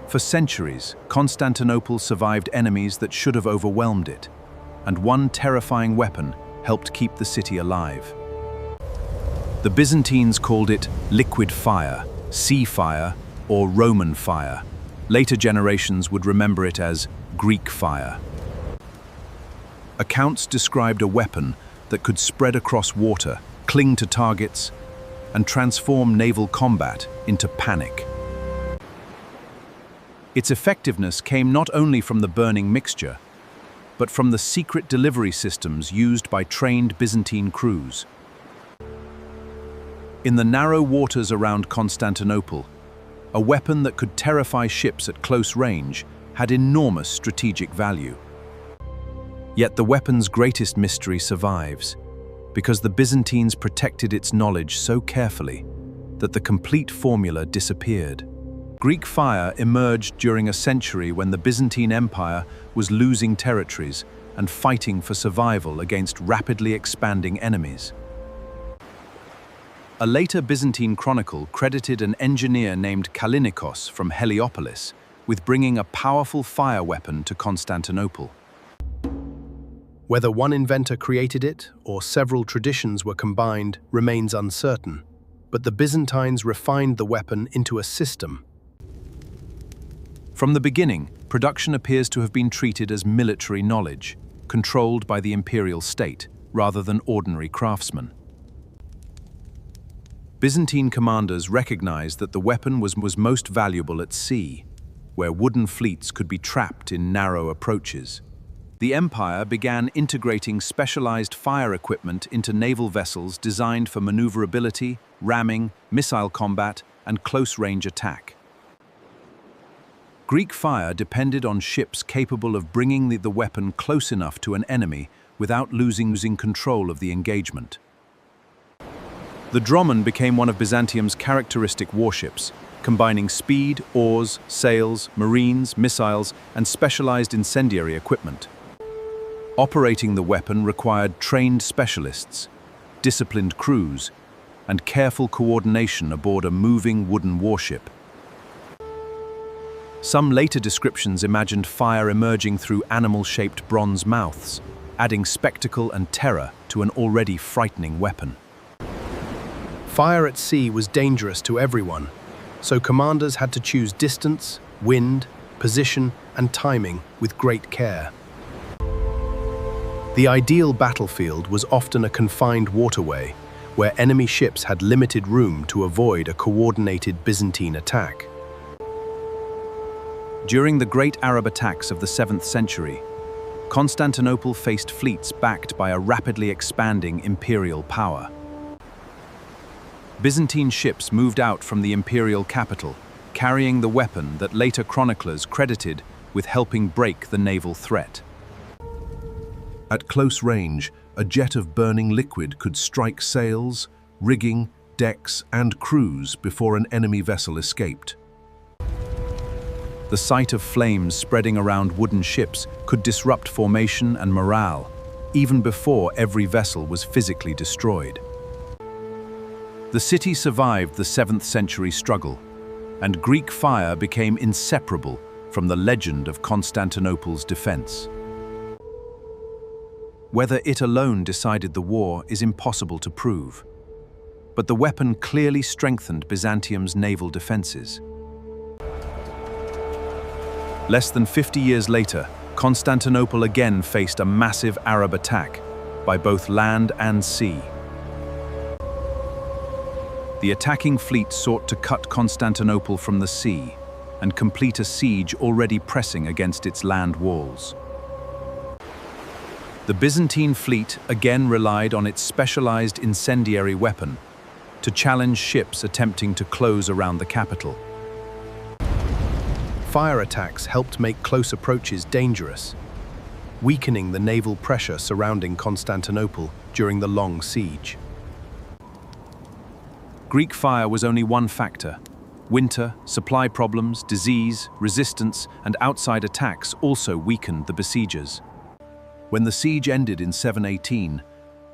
For centuries, Constantinople survived enemies that should have overwhelmed it, and one terrifying weapon helped keep the city alive. The Byzantines called it liquid fire, sea fire, or Roman fire. Later generations would remember it as Greek fire. Accounts described a weapon that could spread across water, cling to targets, and transform naval combat into panic. Its effectiveness came not only from the burning mixture, but from the secret delivery systems used by trained Byzantine crews. In the narrow waters around Constantinople, a weapon that could terrify ships at close range had enormous strategic value. Yet the weapon's greatest mystery survives, because the Byzantines protected its knowledge so carefully that the complete formula disappeared. Greek fire emerged during a century when the Byzantine Empire was losing territories and fighting for survival against rapidly expanding enemies. A later Byzantine chronicle credited an engineer named Kallinikos from Heliopolis with bringing a powerful fire weapon to Constantinople. Whether one inventor created it or several traditions were combined remains uncertain, but the Byzantines refined the weapon into a system. From the beginning, production appears to have been treated as military knowledge, controlled by the imperial state, rather than ordinary craftsmen. Byzantine commanders recognized that the weapon was most valuable at sea, where wooden fleets could be trapped in narrow approaches. The empire began integrating specialized fire equipment into naval vessels designed for maneuverability, ramming, missile combat, and close-range attack. Greek fire depended on ships capable of bringing the weapon close enough to an enemy without losing control of the engagement. The dromon became one of Byzantium's characteristic warships, combining speed, oars, sails, marines, missiles, and specialized incendiary equipment. Operating the weapon required trained specialists, disciplined crews, and careful coordination aboard a moving wooden warship. Some later descriptions imagined fire emerging through animal-shaped bronze mouths, adding spectacle and terror to an already frightening weapon. Fire at sea was dangerous to everyone, so commanders had to choose distance, wind, position, and timing with great care. The ideal battlefield was often a confined waterway, where enemy ships had limited room to avoid a coordinated Byzantine attack. During the great Arab attacks of the 7th century, Constantinople faced fleets backed by a rapidly expanding imperial power. Byzantine ships moved out from the imperial capital, carrying the weapon that later chroniclers credited with helping break the naval threat. At close range, a jet of burning liquid could strike sails, rigging, decks, and crews before an enemy vessel escaped. The sight of flames spreading around wooden ships could disrupt formation and morale, even before every vessel was physically destroyed. The city survived the 7th century struggle, and Greek fire became inseparable from the legend of Constantinople's defense. Whether it alone decided the war is impossible to prove, but the weapon clearly strengthened Byzantium's naval defenses. Less than 50 years later, Constantinople again faced a massive Arab attack by both land and sea. The attacking fleet sought to cut Constantinople from the sea and complete a siege already pressing against its land walls. The Byzantine fleet again relied on its specialized incendiary weapon to challenge ships attempting to close around the capital. Fire attacks helped make close approaches dangerous, weakening the naval pressure surrounding Constantinople during the long siege. Greek fire was only one factor. Winter, supply problems, disease, resistance, and outside attacks also weakened the besiegers. When the siege ended in 718,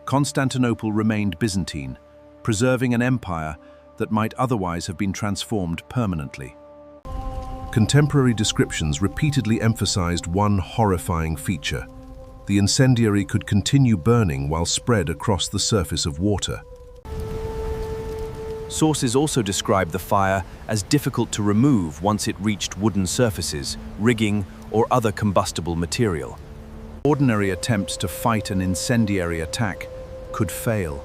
Constantinople remained Byzantine, preserving an empire that might otherwise have been transformed permanently. Contemporary descriptions repeatedly emphasized one horrifying feature. The incendiary could continue burning while spread across the surface of water. Sources also describe the fire as difficult to remove once it reached wooden surfaces, rigging, or other combustible material. Ordinary attempts to fight an incendiary attack could fail,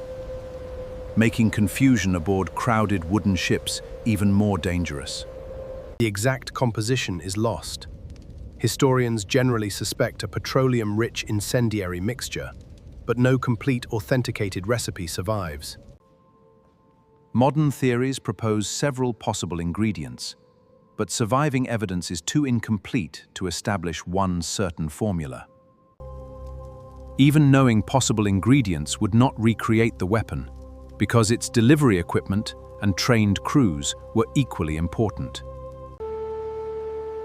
making confusion aboard crowded wooden ships even more dangerous. The exact composition is lost. Historians generally suspect a petroleum-rich incendiary mixture, but no complete authenticated recipe survives. Modern theories propose several possible ingredients, but surviving evidence is too incomplete to establish one certain formula. Even knowing possible ingredients would not recreate the weapon, because its delivery equipment and trained crews were equally important.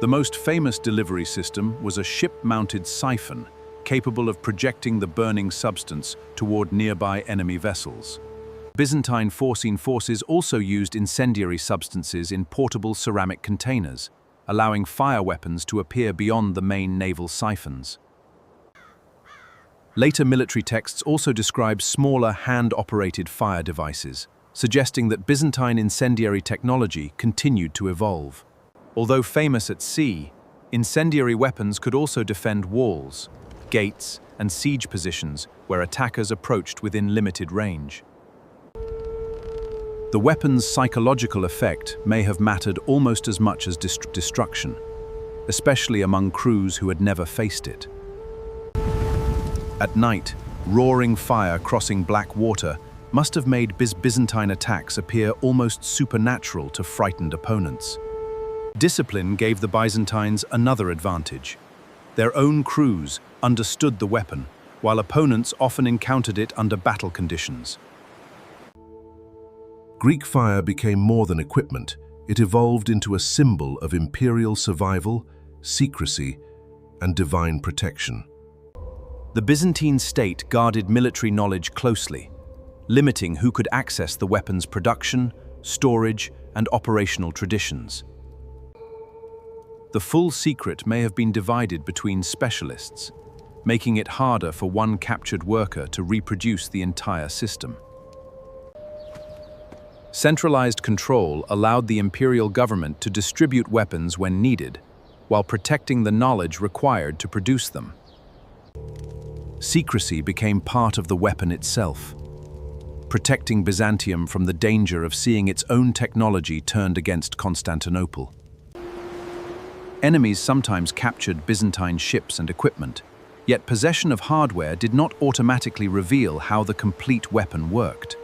The most famous delivery system was a ship-mounted siphon capable of projecting the burning substance toward nearby enemy vessels. Byzantine forces also used incendiary substances in portable ceramic containers, allowing fire weapons to appear beyond the main naval siphons. Later military texts also describe smaller hand-operated fire devices, suggesting that Byzantine incendiary technology continued to evolve. Although famous at sea, incendiary weapons could also defend walls, gates, and siege positions where attackers approached within limited range. The weapon's psychological effect may have mattered almost as much as destruction, especially among crews who had never faced it. At night, roaring fire crossing black water must have made Byzantine attacks appear almost supernatural to frightened opponents. Discipline gave the Byzantines another advantage. Their own crews understood the weapon, while opponents often encountered it under battle conditions. Greek fire became more than equipment. It evolved into a symbol of imperial survival, secrecy, and divine protection. The Byzantine state guarded military knowledge closely, limiting who could access the weapon's production, storage, and operational traditions. The full secret may have been divided between specialists, making it harder for one captured worker to reproduce the entire system. Centralized control allowed the imperial government to distribute weapons when needed, while protecting the knowledge required to produce them. Secrecy became part of the weapon itself, protecting Byzantium from the danger of seeing its own technology turned against Constantinople. Enemies sometimes captured Byzantine ships and equipment, yet possession of hardware did not automatically reveal how the complete weapon worked.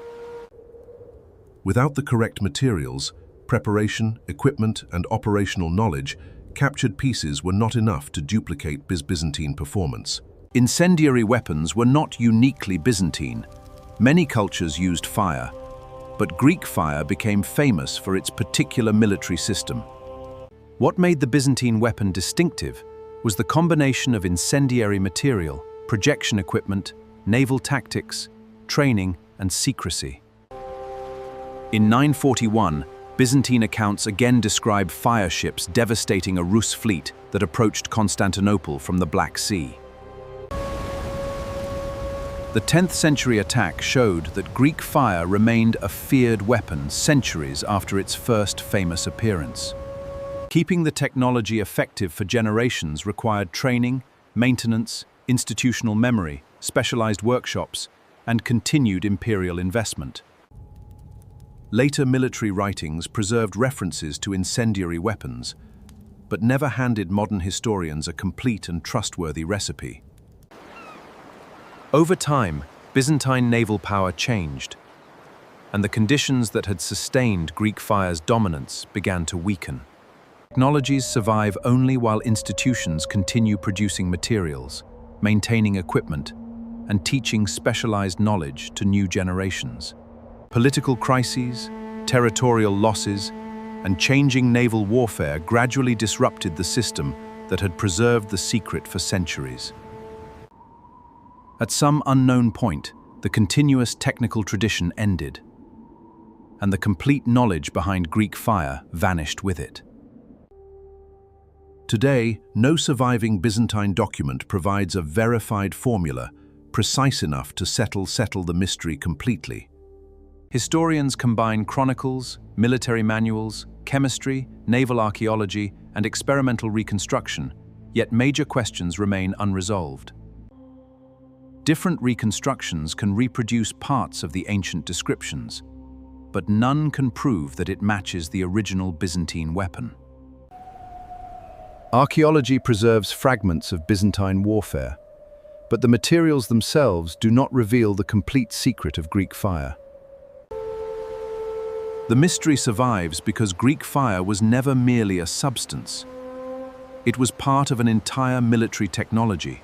Without the correct materials, preparation, equipment, and operational knowledge, captured pieces were not enough to duplicate Byzantine performance. Incendiary weapons were not uniquely Byzantine. Many cultures used fire, but Greek fire became famous for its particular military system. What made the Byzantine weapon distinctive was the combination of incendiary material, projection equipment, naval tactics, training, and secrecy. In 941, Byzantine accounts again describe fire ships devastating a Rus fleet that approached Constantinople from the Black Sea. The 10th century attack showed that Greek fire remained a feared weapon centuries after its first famous appearance. Keeping the technology effective for generations required training, maintenance, institutional memory, specialized workshops, and continued imperial investment. Later military writings preserved references to incendiary weapons, but never handed modern historians a complete and trustworthy recipe. Over time, Byzantine naval power changed, and the conditions that had sustained Greek fire's dominance began to weaken. Technologies survive only while institutions continue producing materials, maintaining equipment, and teaching specialized knowledge to new generations. Political crises, territorial losses, and changing naval warfare gradually disrupted the system that had preserved the secret for centuries. At some unknown point, the continuous technical tradition ended, and the complete knowledge behind Greek fire vanished with it. Today, no surviving Byzantine document provides a verified formula precise enough to settle the mystery completely. Historians combine chronicles, military manuals, chemistry, naval archaeology, and experimental reconstruction, yet major questions remain unresolved. Different reconstructions can reproduce parts of the ancient descriptions, but none can prove that it matches the original Byzantine weapon. Archaeology preserves fragments of Byzantine warfare, but the materials themselves do not reveal the complete secret of Greek fire. The mystery survives because Greek fire was never merely a substance. It was part of an entire military technology.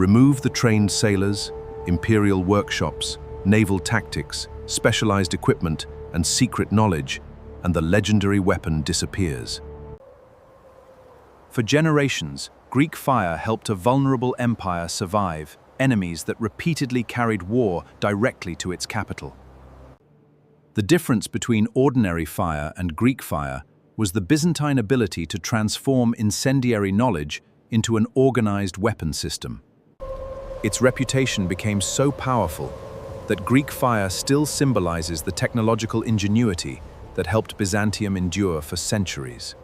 Remove the trained sailors, imperial workshops, naval tactics, specialized equipment, and secret knowledge, and the legendary weapon disappears. For generations, Greek fire helped a vulnerable empire survive enemies that repeatedly carried war directly to its capital. The difference between ordinary fire and Greek fire was the Byzantine ability to transform incendiary knowledge into an organized weapon system. Its reputation became so powerful that Greek fire still symbolizes the technological ingenuity that helped Byzantium endure for centuries.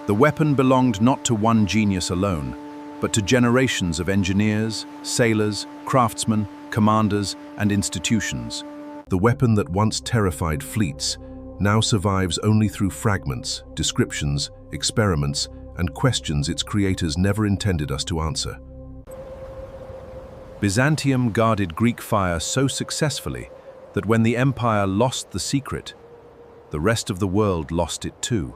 The weapon belonged not to one genius alone, but to generations of engineers, sailors, craftsmen, commanders, and institutions. The weapon that once terrified fleets now survives only through fragments, descriptions, experiments, and questions its creators never intended us to answer. Byzantium guarded Greek fire so successfully that when the empire lost the secret, the rest of the world lost it too.